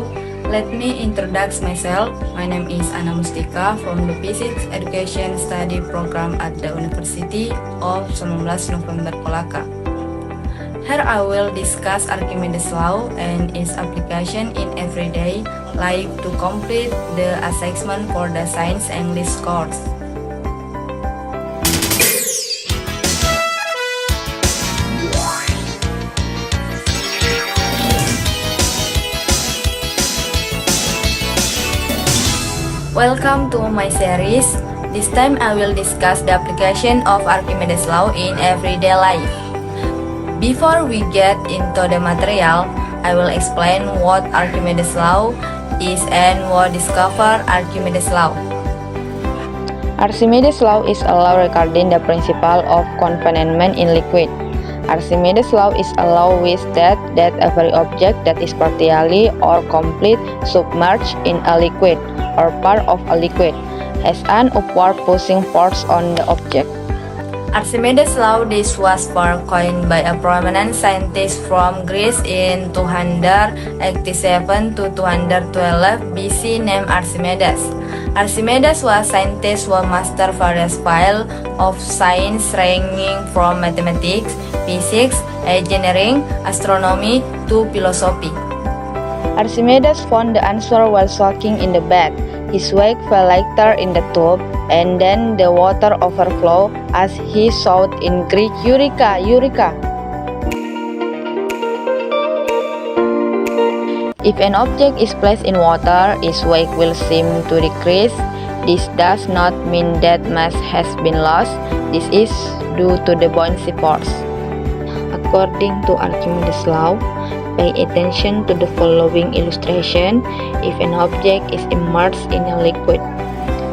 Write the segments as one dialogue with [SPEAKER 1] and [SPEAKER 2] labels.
[SPEAKER 1] wabarakatuh. Let me introduce myself. My name is Ana Mustika from the Physics Education Study Program at the University of 19 November Kolaka. Here I will discuss Archimedes' law and its application in everyday life to complete the assessment for the Science English course. Welcome to my series. This time I will discuss the application of Archimedes' law in everyday life. Before we get into the material, I will explain what Archimedes' law is and what discovered Archimedes' law.
[SPEAKER 2] Archimedes' law is a law regarding the principle of confinement in liquid. Archimedes' law is a law which states that every object that is partially or completely submerged in a liquid or part of a liquid has an upward pushing force on the object.
[SPEAKER 1] Archimedes' law this was first coined by a prominent scientist from Greece in 287 to 212 BC named Archimedes. Archimedes was a scientist who mastered various fields of science ranging from mathematics, physics, engineering, astronomy, to philosophy.
[SPEAKER 2] Archimedes found the answer while soaking in the bath. His wake fell later in the tube, and then the water overflowed as he shouted in Greek, "Eureka! Eureka!" If an object is placed in water, its weight will seem to decrease. This does not mean that mass has been lost. This is due to the buoyancy force. According to Archimedes' law, pay attention to the following illustration. If an object is immersed in a liquid,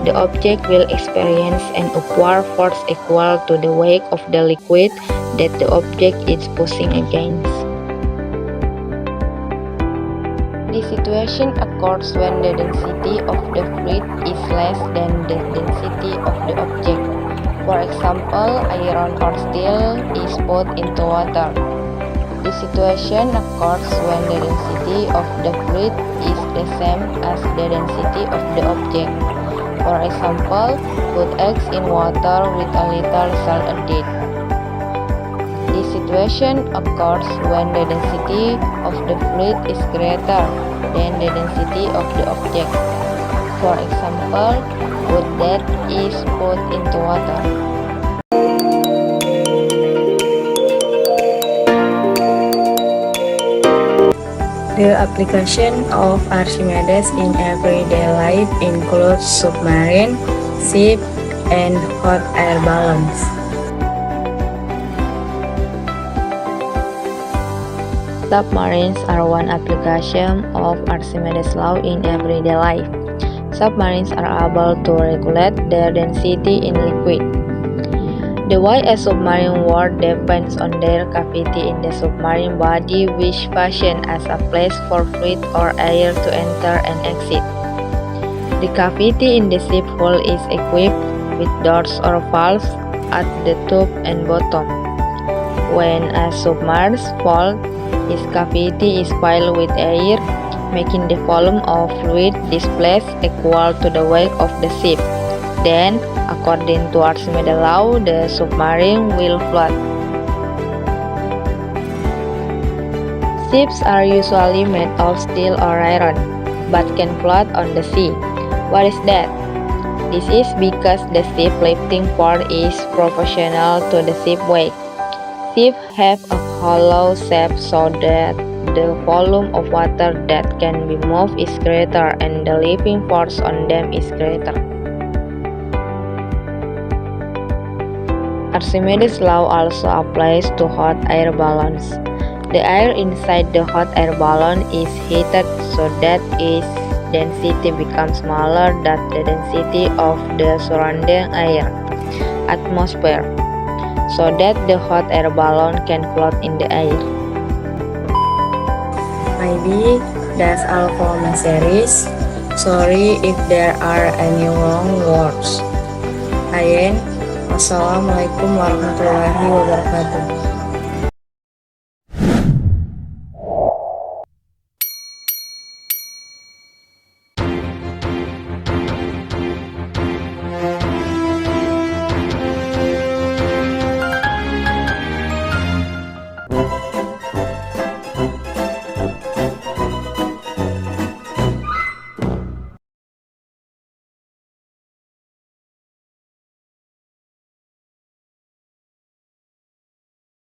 [SPEAKER 2] the object will experience an upward force equal to the weight of the liquid that the object is pushing against. This situation occurs when the density of the fluid is less than the density of the object. For example, iron or steel is put into water. This situation occurs when the density of the fluid is the same as the density of the object. For example, put eggs in water with a little salt added. This situation occurs when the density of the fluid is greater than the density of the object. For example, wood that is put into water.
[SPEAKER 1] The application of Archimedes in everyday life includes submarine, ship, and hot air balloons.
[SPEAKER 2] Submarines are one application of Archimedes' law in everyday life. Submarines are able to regulate their density in liquid. The way a submarine works depends on their cavity in the submarine body, which functions as a place for fluid or air to enter and exit. The cavity in the ship hull is equipped with doors or valves at the top and bottom. When a submerged falls, its cavity is filled with air, making the volume of fluid displaced equal to the weight of the ship. Then, according to Archimedes' law, the submarine will float. Ships are usually made of steel or iron, but can float on the sea. Why is that? This is because the ship lifting force is proportional to the ship weight. Ships have a hollow shape so that the volume of water that can be moved is greater and the lifting force on them is greater. Archimedes' law also applies to hot air balloons. The air inside the hot air balloon is heated so that its density becomes smaller than the density of the surrounding air, atmosphere, so that the hot air balloon can float in the air.
[SPEAKER 1] Maybe that's all for my series. Sorry if there are any wrong words. Ayen, wassalamualaikum warahmatullahi wabarakatuh.